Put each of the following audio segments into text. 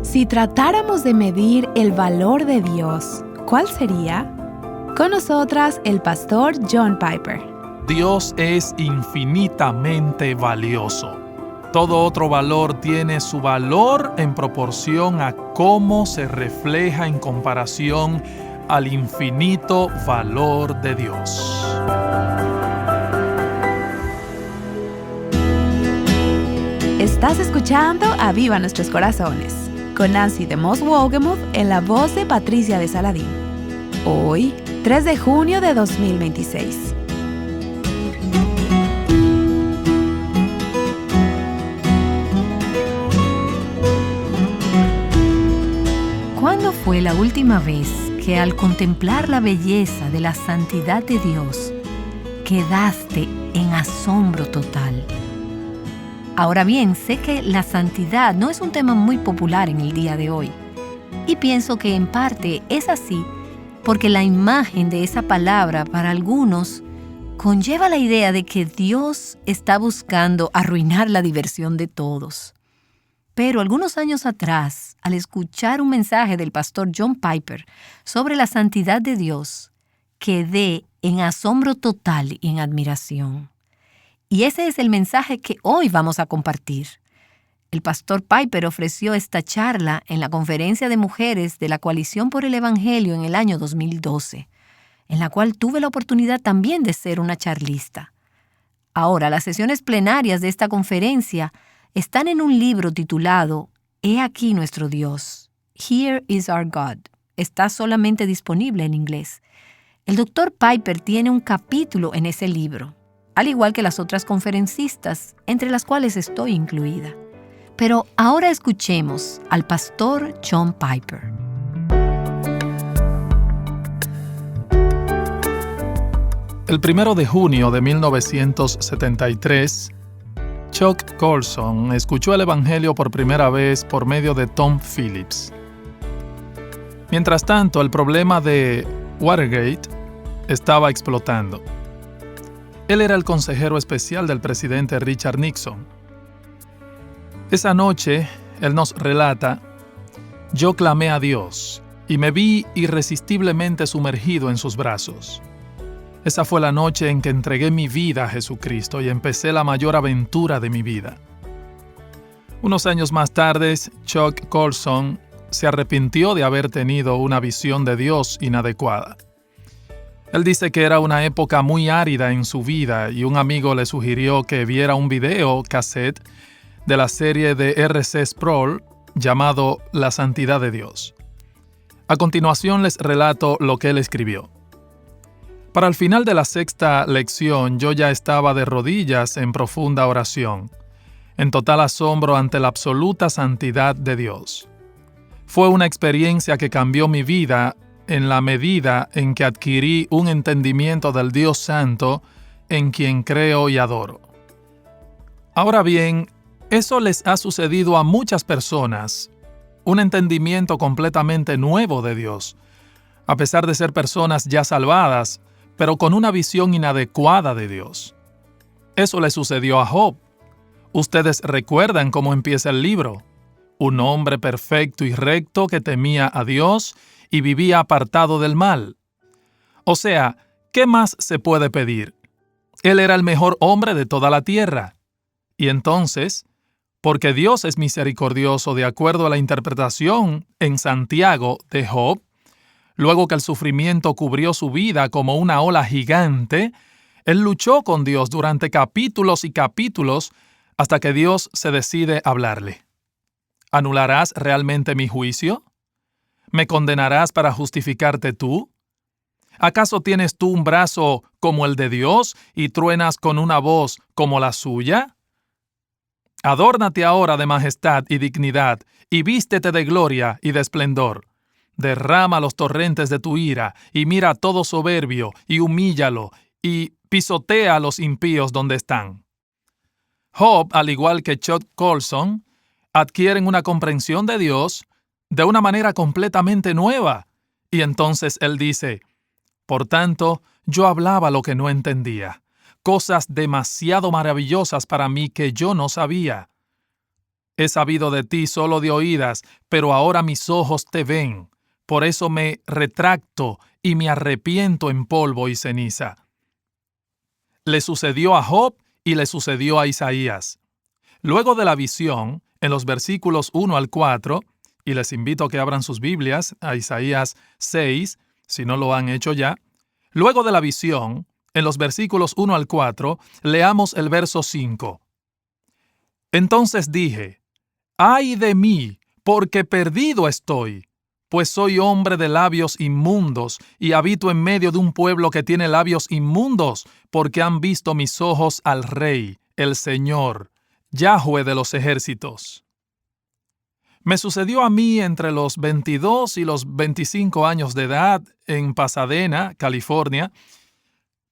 Si tratáramos de medir el valor de Dios, ¿cuál sería? Con nosotras, el pastor John Piper. Dios es infinitamente valioso. Todo otro valor tiene su valor en proporción a cómo se refleja en comparación al infinito valor de Dios. Estás escuchando Aviva Nuestros Corazones, con Nancy de Moss Wolgemuth en la voz de Patricia de Saladín. Hoy, 3 de junio de 2026. ¿Cuándo fue la última vez que al contemplar la belleza de la santidad de Dios, quedaste en asombro total? Ahora bien, sé que la santidad no es un tema muy popular en el día de hoy. Y pienso que en parte es así porque la imagen de esa palabra para algunos conlleva la idea de que Dios está buscando arruinar la diversión de todos. Pero algunos años atrás, al escuchar un mensaje del pastor John Piper sobre la santidad de Dios, quedé en asombro total y en admiración. Y ese es el mensaje que hoy vamos a compartir. El pastor Piper ofreció esta charla en la Conferencia de Mujeres de la Coalición por el Evangelio en el año 2012, en la cual tuve la oportunidad también de ser una charlista. Ahora, las sesiones plenarias de esta conferencia están en un libro titulado He aquí nuestro Dios, Here is our God. Está solamente disponible en inglés. El doctor Piper tiene un capítulo en ese libro, al igual que las otras conferencistas, entre las cuales estoy incluida. Pero ahora escuchemos al pastor John Piper. El 1 de junio de 1973, Chuck Colson escuchó el Evangelio por primera vez por medio de Tom Phillips. Mientras tanto, el problema de Watergate estaba explotando. Él era el consejero especial del presidente Richard Nixon. Esa noche, él nos relata, yo clamé a Dios y me vi irresistiblemente sumergido en sus brazos. Esa fue la noche en que entregué mi vida a Jesucristo y empecé la mayor aventura de mi vida. Unos años más tarde, Chuck Colson se arrepintió de haber tenido una visión de Dios inadecuada. Él dice que era una época muy árida en su vida y un amigo le sugirió que viera un video cassette de la serie de R.C. Sproul llamado La Santidad de Dios. A continuación les relato lo que él escribió. Para el final de la sexta lección yo ya estaba de rodillas en profunda oración, en total asombro ante la absoluta santidad de Dios. Fue una experiencia que cambió mi vida en la medida en que adquirí un entendimiento del Dios Santo en quien creo y adoro. Ahora bien, eso les ha sucedido a muchas personas, un entendimiento completamente nuevo de Dios, a pesar de ser personas ya salvadas, pero con una visión inadecuada de Dios. Eso le sucedió a Job. Ustedes recuerdan cómo empieza el libro. Un hombre perfecto y recto que temía a Dios y vivía apartado del mal. O sea, ¿qué más se puede pedir? Él era el mejor hombre de toda la tierra. Y entonces, porque Dios es misericordioso de acuerdo a la interpretación en Santiago de Job, luego que el sufrimiento cubrió su vida como una ola gigante, él luchó con Dios durante capítulos y capítulos hasta que Dios se decide hablarle. ¿Anularás realmente mi juicio? ¿Me condenarás para justificarte tú? ¿Acaso tienes tú un brazo como el de Dios y truenas con una voz como la suya? Adórnate ahora de majestad y dignidad, y vístete de gloria y de esplendor. Derrama los torrentes de tu ira, y mira a todo soberbio, y humíllalo, y pisotea a los impíos donde están. Job, al igual que Chuck Colson, adquieren una comprensión de Dios de una manera completamente nueva. Y entonces él dice, por tanto, yo hablaba lo que no entendía, cosas demasiado maravillosas para mí que yo no sabía. He sabido de ti solo de oídas, pero ahora mis ojos te ven. Por eso me retracto y me arrepiento en polvo y ceniza. Le sucedió a Job y le sucedió a Isaías. Luego de la visión, en los versículos 1 al 4, y les invito a que abran sus Biblias a Isaías 6, si no lo han hecho ya. Luego de la visión, en los versículos 1 al 4, leamos el verso 5. Entonces dije: ¡ay de mí, porque perdido estoy! Pues soy hombre de labios inmundos, y habito en medio de un pueblo que tiene labios inmundos, porque han visto mis ojos al Rey, el Señor, Yahweh de los ejércitos. Me sucedió a mí entre los 22 y los 25 años de edad en Pasadena, California.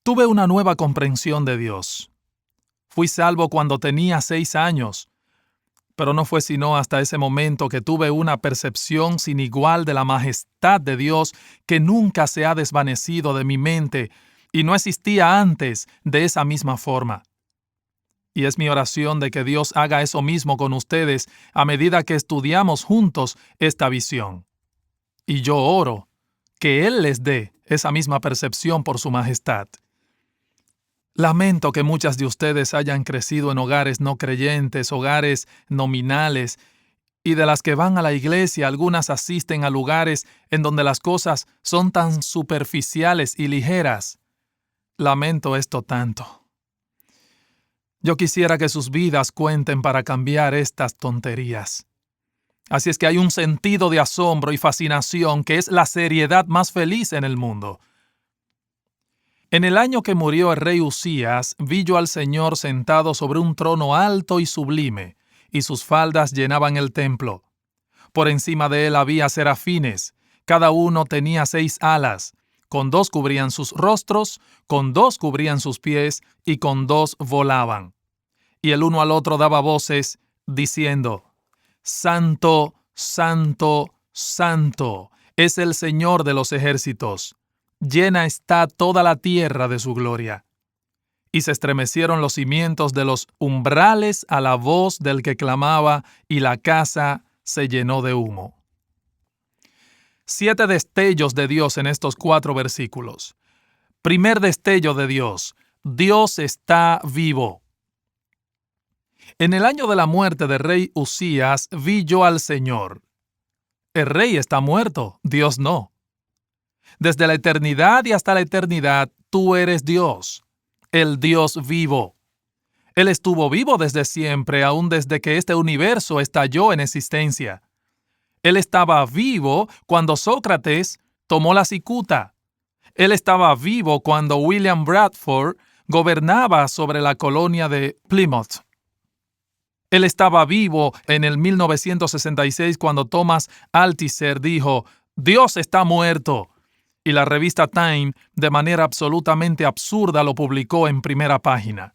Tuve una nueva comprensión de Dios. Fui salvo cuando tenía 6 años, pero no fue sino hasta ese momento que tuve una percepción sin igual de la majestad de Dios que nunca se ha desvanecido de mi mente y no existía antes de esa misma forma. Y es mi oración de que Dios haga eso mismo con ustedes a medida que estudiamos juntos esta visión. Y yo oro que Él les dé esa misma percepción por su majestad. Lamento que muchas de ustedes hayan crecido en hogares no creyentes, hogares nominales, y de las que van a la iglesia, algunas asisten a lugares en donde las cosas son tan superficiales y ligeras. Lamento esto tanto. Yo quisiera que sus vidas cuenten para cambiar estas tonterías. Así es que hay un sentido de asombro y fascinación que es la seriedad más feliz en el mundo. En el año que murió el rey Usías, vi yo al Señor sentado sobre un trono alto y sublime, y sus faldas llenaban el templo. Por encima de él había serafines, cada uno tenía 6 alas, con 2 cubrían sus rostros, con 2 cubrían sus pies, y con 2 volaban. Y el uno al otro daba voces, diciendo: Santo, Santo, Santo, es el Señor de los ejércitos. Llena está toda la tierra de su gloria. Y se estremecieron los cimientos de los umbrales a la voz del que clamaba, y la casa se llenó de humo. 7 destellos de Dios en estos 4 versículos. Primer destello de Dios: Dios está vivo. En el año de la muerte del rey Usías vi yo al Señor. El rey está muerto, Dios no. Desde la eternidad y hasta la eternidad, tú eres Dios, el Dios vivo. Él estuvo vivo desde siempre, aún desde que este universo estalló en existencia. Él estaba vivo cuando Sócrates tomó la cicuta. Él estaba vivo cuando William Bradford gobernaba sobre la colonia de Plymouth. Él estaba vivo en el 1966 cuando Thomas Althusser dijo: Dios está muerto. Y la revista Time, de manera absolutamente absurda, lo publicó en primera página.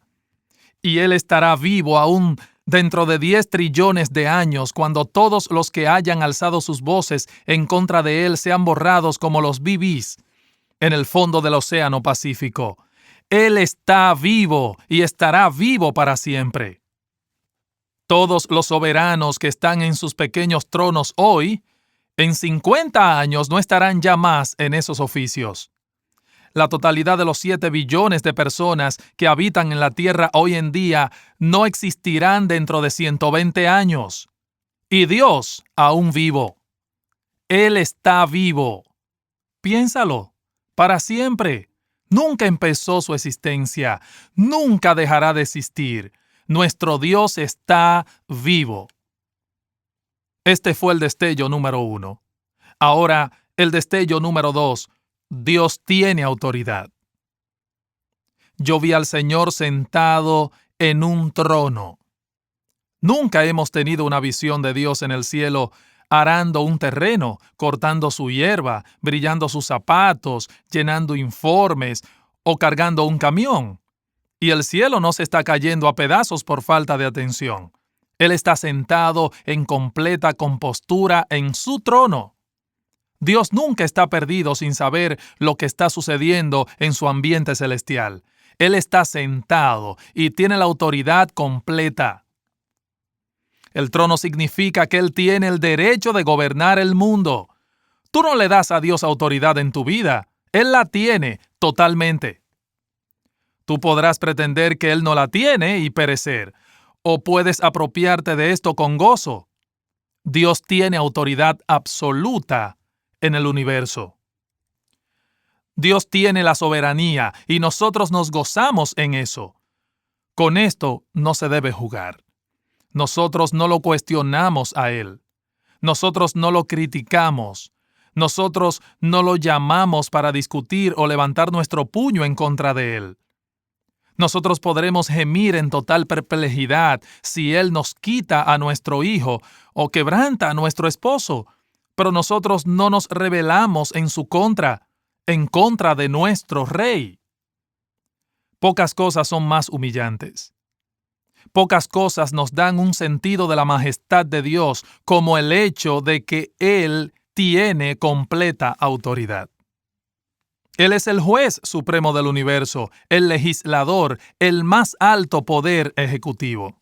Y Él estará vivo aún dentro de 10 trillones de años, cuando todos los que hayan alzado sus voces en contra de Él sean borrados como los BBs en el fondo del Océano Pacífico. Él está vivo y estará vivo para siempre. Todos los soberanos que están en sus pequeños tronos hoy, en 50 años no estarán ya más en esos oficios. La totalidad de los 7 billones de personas que habitan en la Tierra hoy en día no existirán dentro de 120 años. Y Dios aún vivo. Él está vivo. Piénsalo, para siempre. Nunca empezó su existencia. Nunca dejará de existir. Nuestro Dios está vivo. Este fue el destello número 1. Ahora, el destello número 2. Dios tiene autoridad. Yo vi al Señor sentado en un trono. Nunca hemos tenido una visión de Dios en el cielo arando un terreno, cortando su hierba, brillando sus zapatos, llenando informes o cargando un camión. Y el cielo no se está cayendo a pedazos por falta de atención. Él está sentado en completa compostura en su trono. Dios nunca está perdido sin saber lo que está sucediendo en su ambiente celestial. Él está sentado y tiene la autoridad completa. El trono significa que Él tiene el derecho de gobernar el mundo. Tú no le das a Dios autoridad en tu vida. Él la tiene totalmente. Tú podrás pretender que Él no la tiene y perecer, o puedes apropiarte de esto con gozo. Dios tiene autoridad absoluta en el universo. Dios tiene la soberanía y nosotros nos gozamos en eso. Con esto no se debe jugar. Nosotros no lo cuestionamos a Él. Nosotros no lo criticamos. Nosotros no lo llamamos para discutir o levantar nuestro puño en contra de Él. Nosotros podremos gemir en total perplejidad si Él nos quita a nuestro hijo o quebranta a nuestro esposo, pero nosotros no nos rebelamos en su contra, en contra de nuestro Rey. Pocas cosas son más humillantes. Pocas cosas nos dan un sentido de la majestad de Dios como el hecho de que Él tiene completa autoridad. Él es el juez supremo del universo, el legislador, el más alto poder ejecutivo.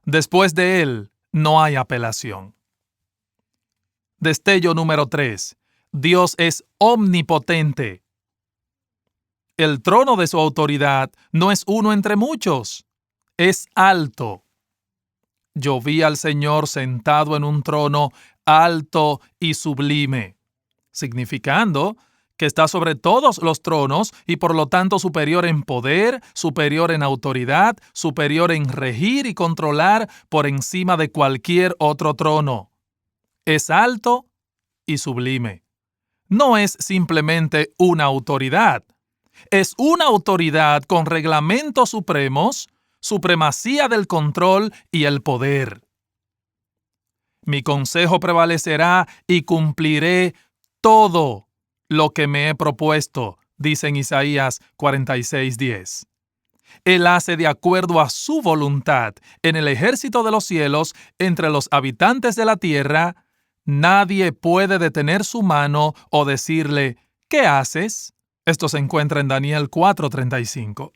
Después de Él, no hay apelación. Destello número 3. Dios es omnipotente. El trono de su autoridad no es uno entre muchos, es alto. Yo vi al Señor sentado en un trono alto y sublime, significando que está sobre todos los tronos y por lo tanto superior en poder, superior en autoridad, superior en regir y controlar por encima de cualquier otro trono. Es alto y sublime. No es simplemente una autoridad. Es una autoridad con reglamentos supremos, supremacía del control y el poder. Mi consejo prevalecerá y cumpliré todo lo que me he propuesto, dice en Isaías 46:10. Él hace de acuerdo a su voluntad en el ejército de los cielos, entre los habitantes de la tierra. Nadie puede detener su mano o decirle, ¿qué haces? Esto se encuentra en Daniel 4:35.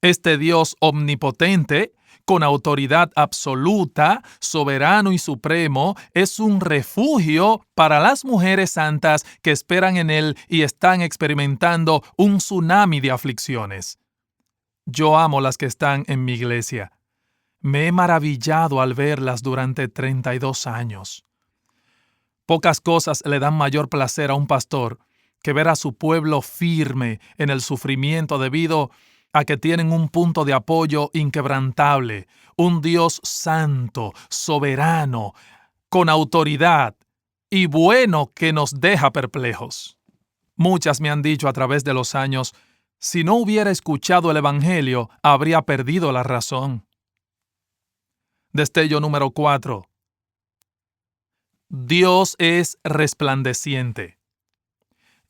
Este Dios omnipotente, con autoridad absoluta, soberano y supremo, es un refugio para las mujeres santas que esperan en Él y están experimentando un tsunami de aflicciones. Yo amo las que están en mi iglesia. Me he maravillado al verlas durante 32 años. Pocas cosas le dan mayor placer a un pastor que ver a su pueblo firme en el sufrimiento debido a que tienen un punto de apoyo inquebrantable, un Dios santo, soberano, con autoridad y bueno que nos deja perplejos. Muchas me han dicho a través de los años, si no hubiera escuchado el Evangelio, habría perdido la razón. Destello número 4. Dios es resplandeciente.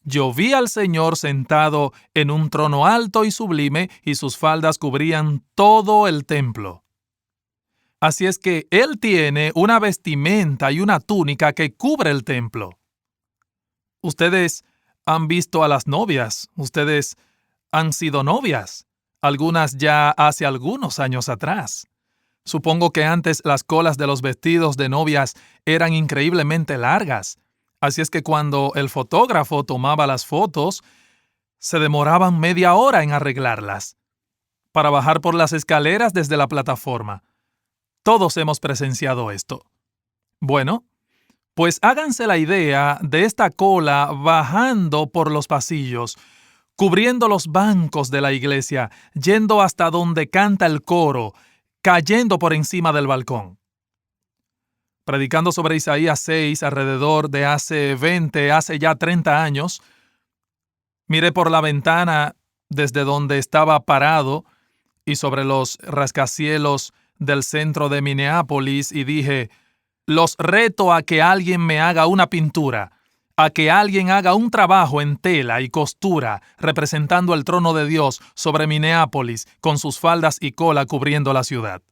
Yo vi al Señor sentado en un trono alto y sublime, y sus faldas cubrían todo el templo. Así es que Él tiene una vestimenta y una túnica que cubre el templo. Ustedes han visto a las novias, ustedes han sido novias, algunas ya hace algunos años atrás. Supongo que antes las colas de los vestidos de novias eran increíblemente largas. Así es que cuando el fotógrafo tomaba las fotos, se demoraban media hora en arreglarlas, para bajar por las escaleras desde la plataforma. Todos hemos presenciado esto. Bueno, pues háganse la idea de esta cola bajando por los pasillos, cubriendo los bancos de la iglesia, yendo hasta donde canta el coro, cayendo por encima del balcón. Predicando sobre Isaías 6 alrededor de hace ya 30 años, miré por la ventana desde donde estaba parado y sobre los rascacielos del centro de Minneapolis y dije, los reto a que alguien me haga una pintura, a que alguien haga un trabajo en tela y costura representando el trono de Dios sobre Minneapolis con sus faldas y cola cubriendo la ciudad.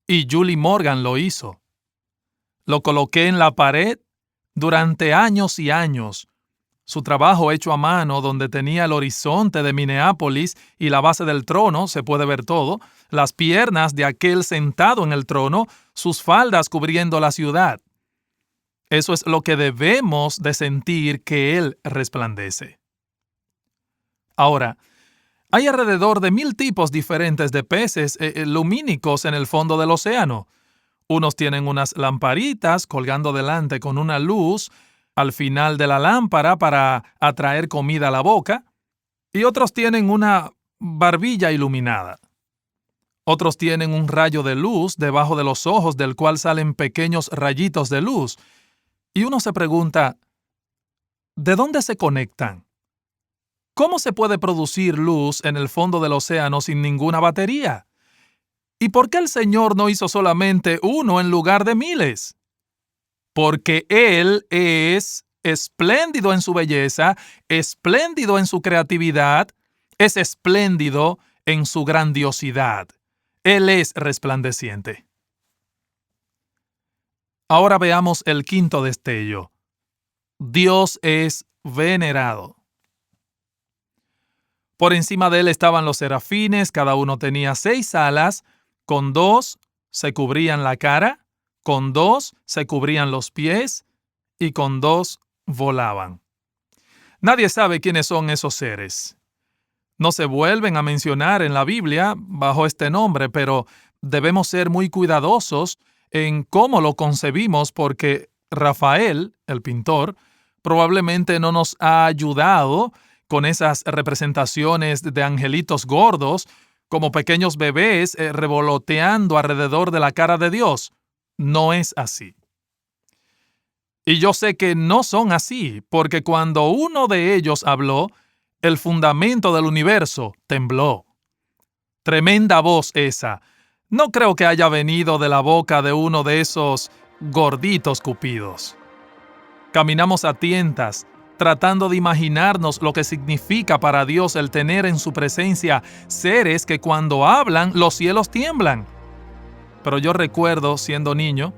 Y Julie Morgan lo hizo. Lo coloqué en la pared durante años y años, Su trabajo hecho a mano, donde tenía el horizonte de Minneapolis y la base del trono, se puede ver todo, las piernas de aquel sentado en el trono, sus faldas cubriendo la ciudad. Eso es lo que debemos de sentir que Él resplandece. Ahora, hay alrededor de 1000 tipos diferentes de peces lumínicos en el fondo del océano. Unos tienen unas lamparitas colgando delante con una luz al final de la lámpara para atraer comida a la boca, y otros tienen una barbilla iluminada. Otros tienen un rayo de luz debajo de los ojos del cual salen pequeños rayitos de luz. Y uno se pregunta, ¿de dónde se conectan? ¿Cómo se puede producir luz en el fondo del océano sin ninguna batería? ¿Y por qué el Señor no hizo solamente uno en lugar de miles? Porque Él es espléndido en su belleza, espléndido en su creatividad, es espléndido en su grandiosidad. Él es resplandeciente. Ahora veamos el quinto destello. Dios es venerado. Por encima de Él estaban los serafines, cada uno tenía 6 alas, con 2 se cubrían la cara, con 2 se cubrían los pies y con 2 volaban. Nadie sabe quiénes son esos seres. No se vuelven a mencionar en la Biblia bajo este nombre, pero debemos ser muy cuidadosos en cómo lo concebimos porque Rafael, el pintor, probablemente no nos ha ayudado con esas representaciones de angelitos gordos como pequeños bebés revoloteando alrededor de la cara de Dios. No es así. Y yo sé que no son así, porque cuando uno de ellos habló, el fundamento del universo tembló. Tremenda voz esa. No creo que haya venido de la boca de uno de esos gorditos cupidos. Caminamos a tientas, tratando de imaginarnos lo que significa para Dios el tener en su presencia seres que cuando hablan los cielos tiemblan. Pero yo recuerdo, siendo niño,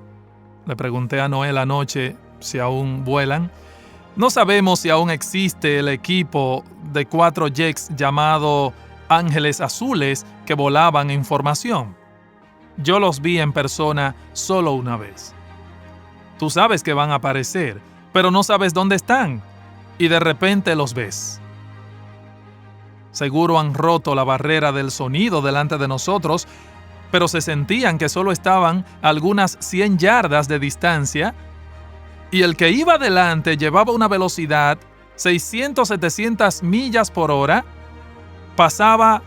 le pregunté a Noel anoche si aún vuelan. No sabemos si aún existe el equipo de 4 jets llamado Ángeles Azules que volaban en formación. Yo los vi en persona solo una vez. Tú sabes que van a aparecer, pero no sabes dónde están, y de repente los ves. Seguro han roto la barrera del sonido delante de nosotros, pero se sentían que solo estaban a algunas 100 yardas de distancia, y el que iba adelante llevaba una velocidad 600-700 millas por hora, pasaba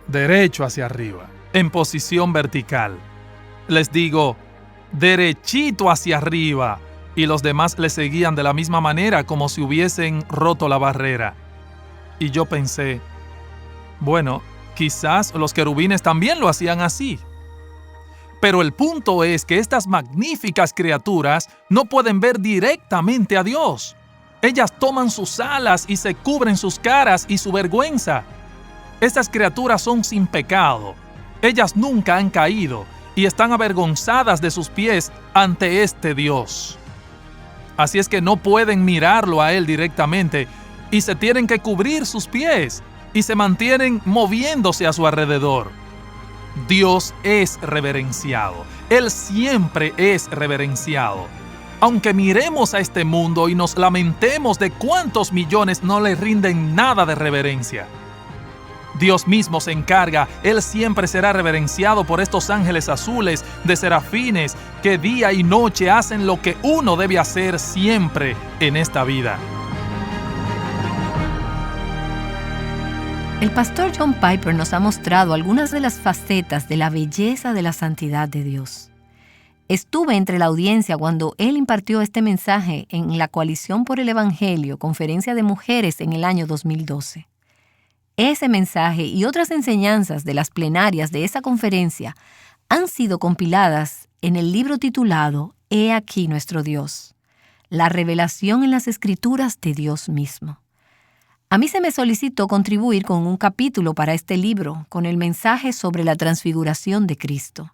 derecho hacia arriba, en posición vertical. Les digo, derechito hacia arriba, y los demás le seguían de la misma manera como si hubiesen roto la barrera. Y yo pensé, bueno, quizás los querubines también lo hacían así. Pero el punto es que estas magníficas criaturas no pueden ver directamente a Dios. Ellas toman sus alas y se cubren sus caras y su vergüenza. Estas criaturas son sin pecado. Ellas nunca han caído y están avergonzadas de sus pies ante este Dios. Así es que no pueden mirarlo a Él directamente y se tienen que cubrir sus pies y se mantienen moviéndose a su alrededor. Dios es reverenciado. Él siempre es reverenciado. Aunque miremos a este mundo y nos lamentemos de cuántos millones no le rinden nada de reverencia, Dios mismo se encarga. Él siempre será reverenciado por estos ángeles azules de serafines que día y noche hacen lo que uno debe hacer siempre en esta vida. El pastor John Piper nos ha mostrado algunas de las facetas de la belleza de la santidad de Dios. Estuve entre la audiencia cuando él impartió este mensaje en la Coalición por el Evangelio, Conferencia de Mujeres en el año 2012. Ese mensaje y otras enseñanzas de las plenarias de esa conferencia han sido compiladas en el libro titulado He aquí nuestro Dios, la revelación en las Escrituras de Dios mismo. A mí se me solicitó contribuir con un capítulo para este libro, con el mensaje sobre la transfiguración de Cristo.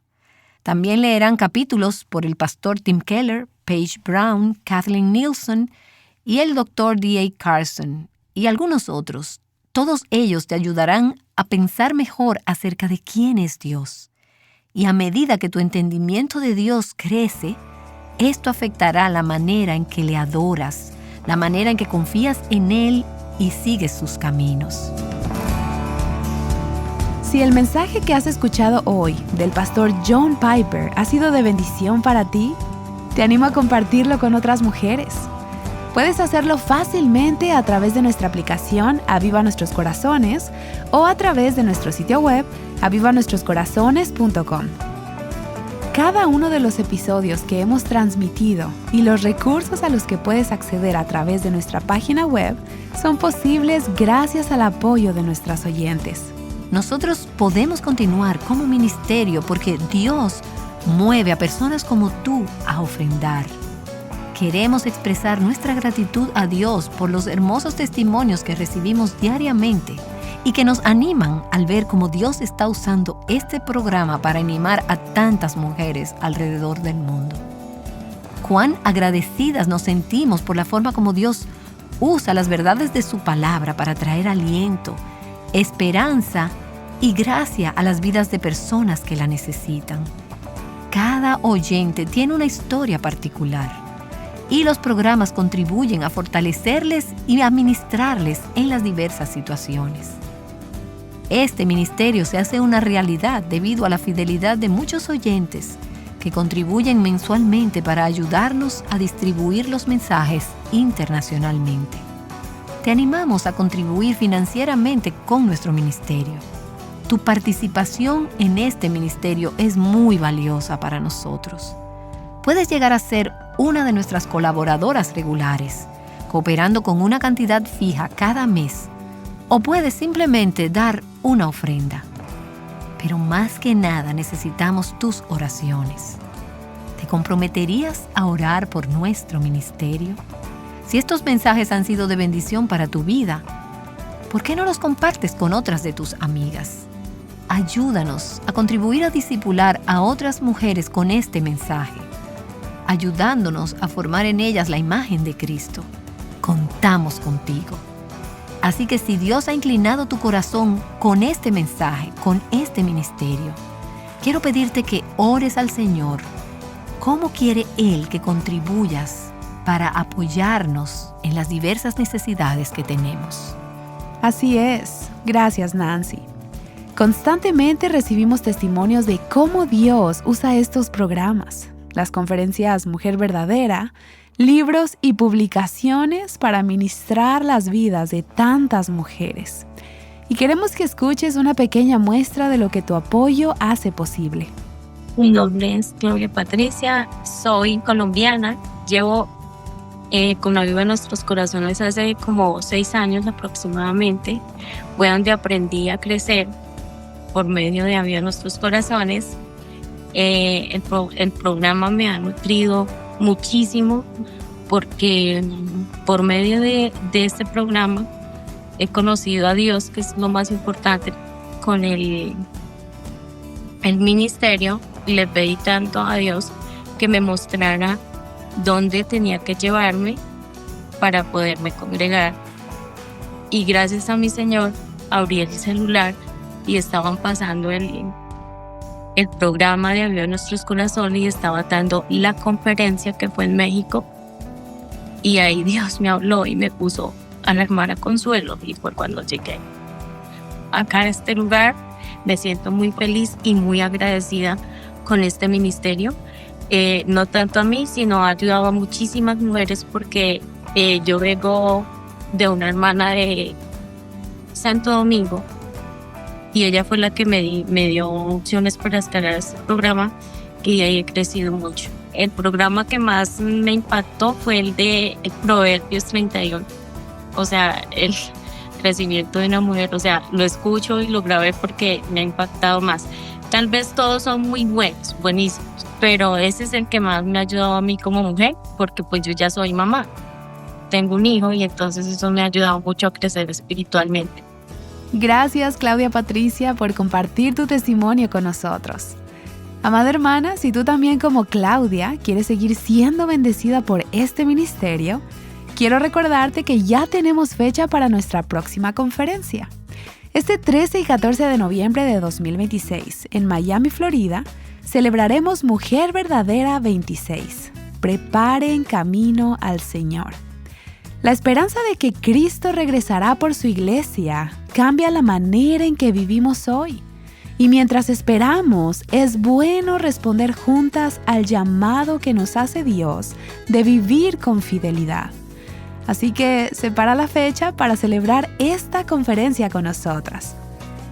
También leerán capítulos por el pastor Tim Keller, Paige Brown, Kathleen Nielsen y el Dr. D.A. Carson y algunos otros. Todos ellos te ayudarán a pensar mejor acerca de quién es Dios. Y a medida que tu entendimiento de Dios crece, esto afectará la manera en que le adoras, la manera en que confías en Él y sigues sus caminos. Si el mensaje que has escuchado hoy del pastor John Piper ha sido de bendición para ti, te animo a compartirlo con otras mujeres. Puedes hacerlo fácilmente a través de nuestra aplicación Aviva Nuestros Corazones o a través de nuestro sitio web avivanuestroscorazones.com. Cada uno de los episodios que hemos transmitido y los recursos a los que puedes acceder a través de nuestra página web son posibles gracias al apoyo de nuestras oyentes. Nosotros podemos continuar como ministerio porque Dios mueve a personas como tú a ofrendar. Queremos expresar nuestra gratitud a Dios por los hermosos testimonios que recibimos diariamente y que nos animan al ver cómo Dios está usando este programa para animar a tantas mujeres alrededor del mundo. Cuán agradecidas nos sentimos por la forma como Dios usa las verdades de su palabra para traer aliento, esperanza y gracia a las vidas de personas que la necesitan. Cada oyente tiene una historia particular y los programas contribuyen a fortalecerles y a ministrarles en las diversas situaciones. Este ministerio se hace una realidad debido a la fidelidad de muchos oyentes que contribuyen mensualmente para ayudarnos a distribuir los mensajes internacionalmente. Te animamos a contribuir financieramente con nuestro ministerio. Tu participación en este ministerio es muy valiosa para nosotros. Puedes llegar a ser una de nuestras colaboradoras regulares, cooperando con una cantidad fija cada mes, o puedes simplemente dar una ofrenda. Pero más que nada necesitamos tus oraciones. ¿Te comprometerías a orar por nuestro ministerio? Si estos mensajes han sido de bendición para tu vida, ¿por qué no los compartes con otras de tus amigas? Ayúdanos a contribuir a discipular a otras mujeres con este mensaje, ayudándonos a formar en ellas la imagen de Cristo. Contamos contigo. Así que si Dios ha inclinado tu corazón con este mensaje, con este ministerio, quiero pedirte que ores al Señor. ¿Cómo quiere Él que contribuyas para apoyarnos en las diversas necesidades que tenemos? Así es. Gracias, Nancy. Constantemente recibimos testimonios de cómo Dios usa estos programas, las conferencias Mujer Verdadera, libros y publicaciones para ministrar las vidas de tantas mujeres. Y queremos que escuches una pequeña muestra de lo que tu apoyo hace posible. Mi nombre es Claudia Patricia, soy colombiana, llevo con Aviva Nuestros Corazones hace como 6 años aproximadamente. Fue donde aprendí a crecer por medio de Aviva Nuestros Corazones. El programa me ha nutrido muchísimo porque por medio de este programa he conocido a Dios, que es lo más importante con el ministerio. Le pedí tanto a Dios que me mostrara dónde tenía que llevarme para poderme congregar. Y gracias a mi Señor abrí el celular y estaban pasando el programa de Aviva Nuestros Corazones y estaba dando la conferencia que fue en México. Y ahí Dios me habló y me puso a la hermana Consuelo, y fue cuando llegué acá a este lugar. Me siento muy feliz y muy agradecida con este ministerio. No tanto a mí, sino ha ayudado a muchísimas mujeres porque yo vengo de una hermana de Santo Domingo y ella fue la que me dio opciones para escalar este programa y ahí he crecido mucho. El programa que más me impactó fue el de Proverbios 31. O sea, el crecimiento de una mujer, o sea, lo escucho y lo grabé porque me ha impactado más. Tal vez todos son muy buenos, buenísimos, pero ese es el que más me ha ayudado a mí como mujer, porque pues yo ya soy mamá, tengo un hijo y entonces eso me ha ayudado mucho a crecer espiritualmente. Gracias, Claudia Patricia, por compartir tu testimonio con nosotros. Amada hermana, si tú también como Claudia quieres seguir siendo bendecida por este ministerio, Quiero recordarte que ya tenemos fecha para nuestra próxima conferencia. Este 13 y 14 de noviembre de 2026, en Miami, Florida, celebraremos Mujer Verdadera 26. Preparen camino al Señor. La esperanza de que Cristo regresará por su iglesia cambia la manera en que vivimos hoy. Y mientras esperamos, es bueno responder juntas al llamado que nos hace Dios de vivir con fidelidad. Así que separa la fecha para celebrar esta conferencia con nosotras.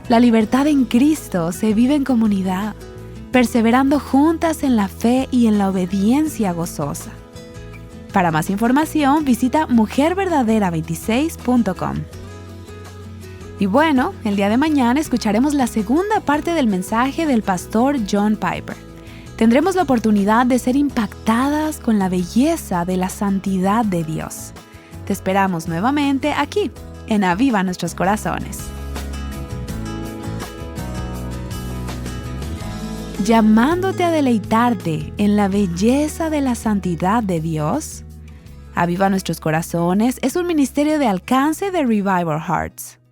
La libertad en Cristo se vive en comunidad, perseverando juntas en la fe y en la obediencia gozosa. Para más información, visita mujerverdadera26.com. Y bueno, el día de mañana escucharemos la segunda parte del mensaje del pastor John Piper. Tendremos la oportunidad de ser impactadas con la belleza de la santidad de Dios. Te esperamos nuevamente aquí, en Aviva Nuestros Corazones. Llamándote a deleitarte en la belleza de la santidad de Dios. Aviva Nuestros Corazones es un ministerio de alcance de Revival Hearts.